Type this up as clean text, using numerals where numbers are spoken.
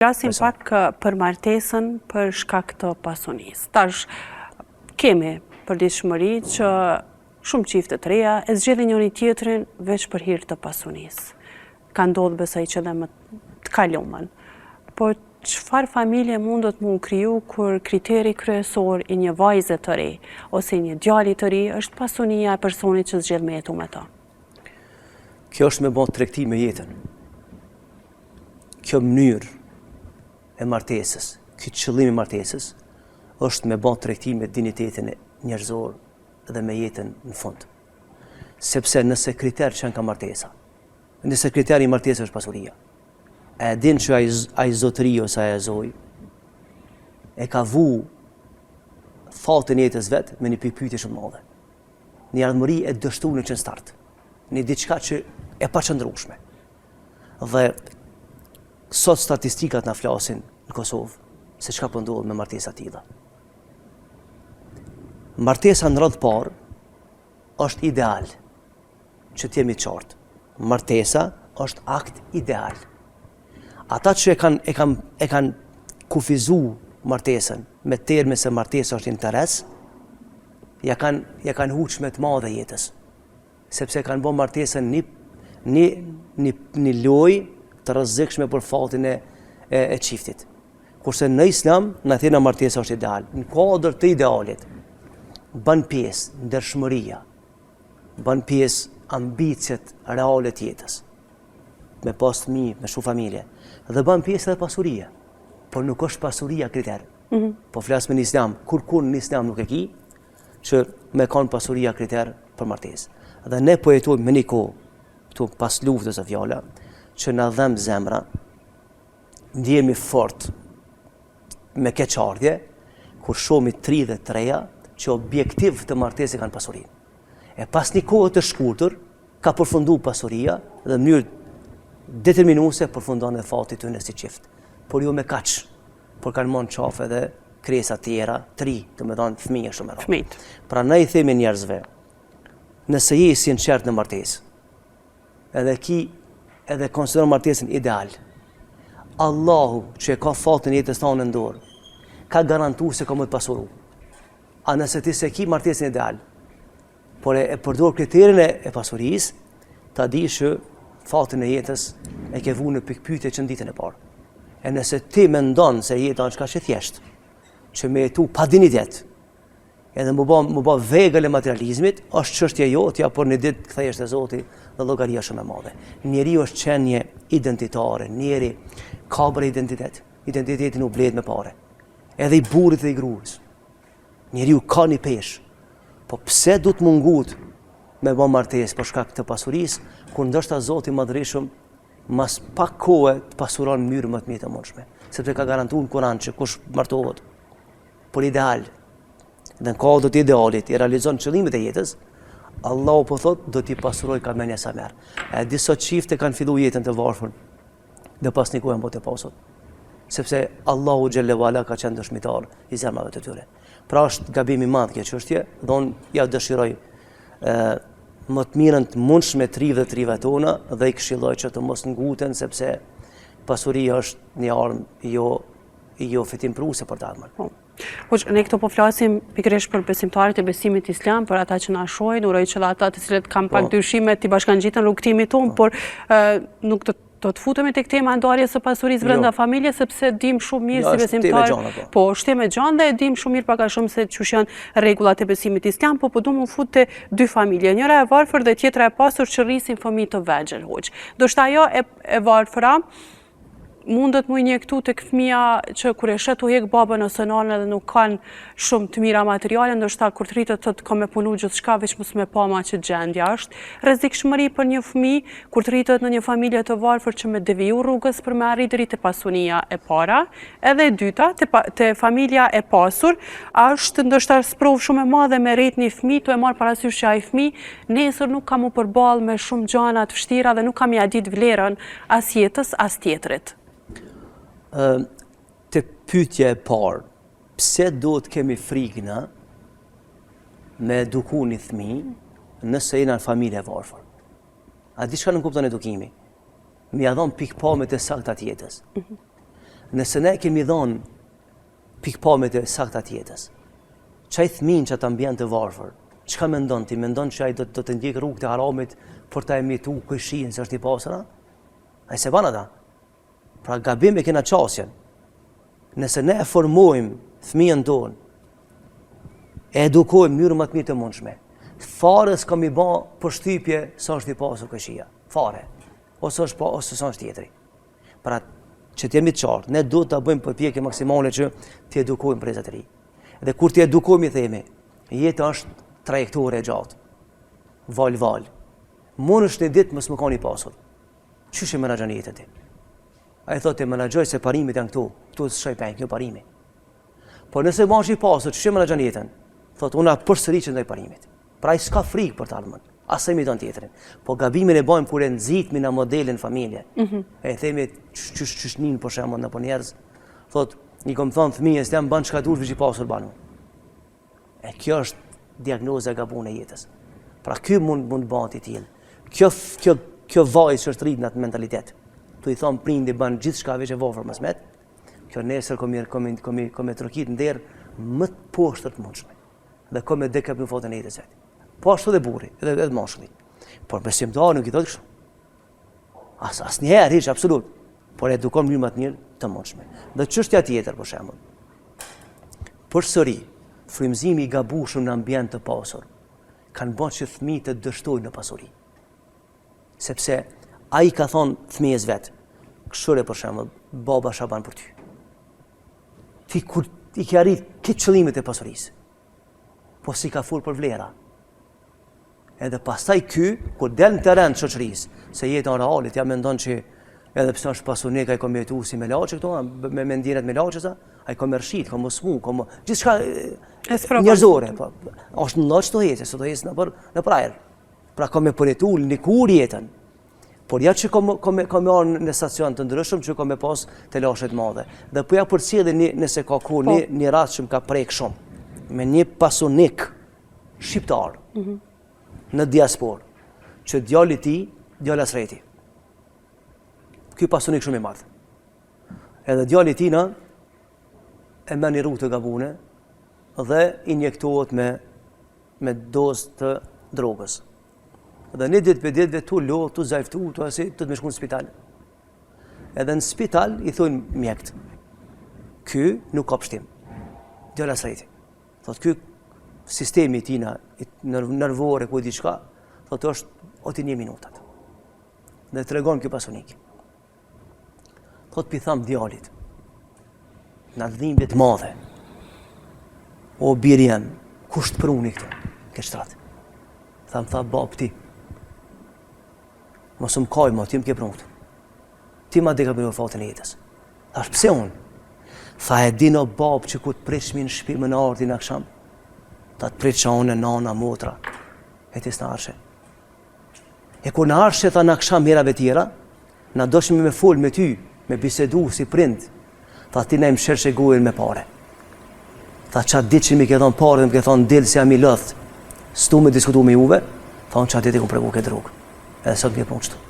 Flasim pak për martesën për shkak të pasunisë. Tash kemi përditshmëri që shumë çifte të reja e zgjedhin njëri tjetrin veç për hir të pasunisë. Ka ndodhur besoj që edhe më të kaluamën. Po çfarë familje mundet mu kriju kur kriteri kryesor i një vajze të re ose një djali të ri është pasunia e personit që zgjedh me jetu me ta? Kjo është me bën tregti me jetën. Kjo mënyrë e martesës, ky qëllim i martesës, është me bën tregti me dinitetin njerëzor dhe me jetën në fund. Sepse nëse kriter që janë ka martesa, nëse kriteri i martesës është pasuria, e din që ai zotëri ose ai zoj e ka vu fatin e jetës vet me një pyetje shumë të madhe. Një ardhmëri e dështuar në çën start. Një diçka që e paqëndrueshme. Dhe sot statistikat na flasin në Kosovë se çka po ndodh me martesa të tilla. Martesa në radhë parë është ideal, që t'jemi qartë. Martesa është akt ideal. Ata që e kanë kufizu martesën me termin se martesa është interes, ja kanë huçme të madhe jetës. Sepse kanë bërë martesën një lojë të rrezikshme për fatin e çiftit. Kurse në Islam na thënë martesa është ideal. Në kuadër të idealit bën pjesë ndershmëria, bën pjesë ambicet reale të jetës. Me pas fëmijë, me shumë familje, dhe bën pjesë edhe pasuria. Por nuk është pasuria kriter. Po flas me në Islam, kur në Islam nuk e ki që me kanë pasuria kriter për martesë. Dhe ne po jetojmë me një kohë, këtu pas luftës së fjala, që na dhem zemra, ndjehemi fort me keqardhje, kur shohim tri dhe treja që objektiv të martesës kanë pasurinë. E pas një kohë të shkurtër, ka përfunduar pasuria dhe në mënyrë determinuese përfundon edhe fati tyne si çift. Por jo me kaq, por kanë marrë qafë edhe kresa tjera, tri, domethënë fëmijë shumë rrallë. Fëmijët. Prandaj i themi njerëzve, nëse je i sinqert në martesë, edhe konsideron martesën ideal, Allahu që e ka fatin jetës tonë në dorë, ka garantuar se ka më të pasuru. A nëse ti se ki martesën ideal, por e përdor kriterin e pasurisë, ta di që fatin e jetës e ke vu në pikpyetje që në ditën e parë. E nëse ti mendon se jeta është kaq e thjeshtë, që me jetu pa dinitet, edhe më bë vegël e materializmit, është çështja jotja, por në ditë kthehesh te Zoti dhe llogaria shumë e madhe. Njeriu është qenie identitare, njeri ka bërë identitet. Identiteti nuk blehet me parë. Edhe i burrit dhe i gruas. Njeriu ka një peshë. Po pse du të mungut me bë martesë për shkak të pasurisë, kur ndoshta Zoti Madhërisht mas pak kohë të pasuron në mënyrë më të mirë të mundshme, sepse ka garantuar në Kur'an që kush martohet por ideal dhe në kuadër të idealit i realizon qëllimet e jetës, Allahu po thot do t'i pasuroj kamenia sa merr. E disa çifte kanë filluar jetën të varfër dhe pas një kohë janë botë pasur. Sepse Allahu xhallahu ala ka qenë dëshmitar i zemrave të tyre. Pra është gabim i madh kjo çështje, dhe unë ja dëshiroj më të mirën të mundshme trive tona dhe i këshilloj që të mos nguten, sepse pasuria është një armë jo fitimpruse për të ardhmen. Po ne këto po flasim pikërisht për besimtarët e besimit islam, për ata që na shohin, uroj që ata të cilët kanë pak dyshime të bashkangjiten rrugtimit tonë, por nuk do të futemi tek tema e ndarjes së pasurisë brenda familjes, sepse dim shumë mirë si besimtarë. Po, është temë e gjanë dhe e dim shumë mirë pak a shumë se çush janë rregullat e besimit islam, po do më fut te dy familje. Njëra e varfër dhe tjetra e pasur që rrisin fëmijë të vegjël hoç. Do shta ajo e varfëra mundet mu injektu tek fëmia që kur e shet u hjek babën ose nanën edhe nuk kanë shumë të mira materiale, ndoshta kur të rritet të ka me punu gjithçka veç mos me pa ma që gjendja është. Rrezikshmëri për një fëmijë kur të rritet në një familje të varfër që me deviju rrugës për me arrit deri te pasunia e para, edhe e dyta te familja e pasur, është ndoshta sprov shumë e madhe me rrit një fëmijë, tu e marr parasysh që ai fëmijë nesër nuk ka mu përballë me shumë gjëra të vështira dhe nuk ka mja ditë vlerën as jetës as tjetrit. Të pyetja e parë, pse do të kemi frikë na me eduku një fëmijë nëse jena në familje e varfër? A di çka nuk kupton edukimi? Mi ia dhon pikpamjet e sakta të jetës. Nëse ne kemi dhënë pikpamjet e sakta të jetës, çaj fëmin që ata mbien të varfër, çka mendon ti? Mendon që ai do të ndjek rrugët e haramit për ta emituar këshin se është i pasur? Ai se ban ata. Pra gabim e kena qasjen. Nëse ne e formojmë fëmijën tonë, e edukojmë mënyrë më të mirë të mundshme, fare s'kam i bë përshtypje sa është i pasur këshia. Fare. Ose është pa, ose sa është tjetri. Pra që të jemi të qartë, ne duhet ta bëjmë përpjekje maksimale që të edukojmë brezat e ri. Dhe kur të edukojmë i themi, jeta është trajektore e gjatë. Val. Mund është një ditë mos më kanë i pasur. Çysh e menaxhon jetën ti? Ai thotë menaxhoj se parimet janë këtu. Këtu është shajpën, kjo parimi. Po nëse bash i pasur, çysh e menaxhon jetën? Thotë una përsëriçë ndaj parimit. Pra ai s'ka frikë për të ardhmen. Asaj mi don tjetrin. Po gabimin e bëjmë kur e nxitmi në modelin familje. E themi çysh nin për shembull në njerëz. Thotë i kom thënë fëmijës jam bën çka duhet veç i pasur banu. E kjo është diagnoza e gabuar e jetës. Pra ky mund bëhet i tillë. Kjo vajzë që është rrit në atë mentalitet. Tu i thon prindi bën gjithçka veç e vofër mos met. Kjo nesër komi trokit nder më të poshtë të mundshme. Dhe komi dekap në fotën e jetës së tij. Po ashtu dhe burri, edhe moshulli. Por besimtari nuk i thotë kështu. Asnjëherë hiç absolut. Por edukon mënyrë më të mirë të mundshme. Dhe çështja tjetër për shembull. Përsëri, frymëzimi i gabuar në ambient të pasur kanë bërë që fëmijët të dështojnë në pasuri. Sepse ai ka thonë fëmijës vet, këshire për shembull, baba shaban për ty. Ti kur i ke arrit këtë qëllimet e pasurisë, po si ka fol për vlera. Edhe pastaj ky, kur del në terren të shoqërisë, se jeta realit ja mendon që edhe pse është pasurnik ai ka mjetuar si me laçe këto, me mendjenet me laçesa, ai ka mërshit, ka mosmu, ka gjithçka njerëzore, po. Është në laç të hecë, sot hecë në prajër. Pra ka me përjetuar në kur jetën. Por ja që ka me arë në stacion të ndryshëm që ka me pas të lashet madhe. Dhe po ja përcjellë nëse ka ku një rast që më ka prek shumë me një pasunik shqiptar në diaspor, që djali ti, djali asreti. Ky pasunik shumë i madh. Edhe djali tina e merr një rrugë të gabune dhe injektohet me dozë të drogës. Dhe një ditë për ditëve tu lo, tu zajftu, tu asi, tu të me shku në spital. Edhe në spital i thonë mjekt. Ky nuk ka pështim. Djala sreti. Thot ky sistemi tina, nervore, ku e diçka, thot është oti 1 minutat. Dhe të regon ky pasunik. Thot pi tham djalit. Në dhimbje të madhe. O biri jem, kush të pruni këtu? Ke shtrat. Tha bab ti. Mos më kaj ma, ti më ke prunë. Ti ma deka për një fatën e jetës. Thash, pse unë? Tha e dino bab që ku të prishmi në shpi më në ardi në aksham. Ta të prishë unë, nana, motra. E tis në arshe. E kur në arshe, tha në aksham herave tjera, na doshmi me fol me ty, me bisedu si prind. Tha ti na im shershe gojën me pare. Tha qatë ditë që mi ke thonë pare dhe mi ke thonë dilë si jam i lëthë, stu me diskutu me juve, tha unë qatë ditë i ku pregu këtë drogë. Edhe sot më punë qëtu.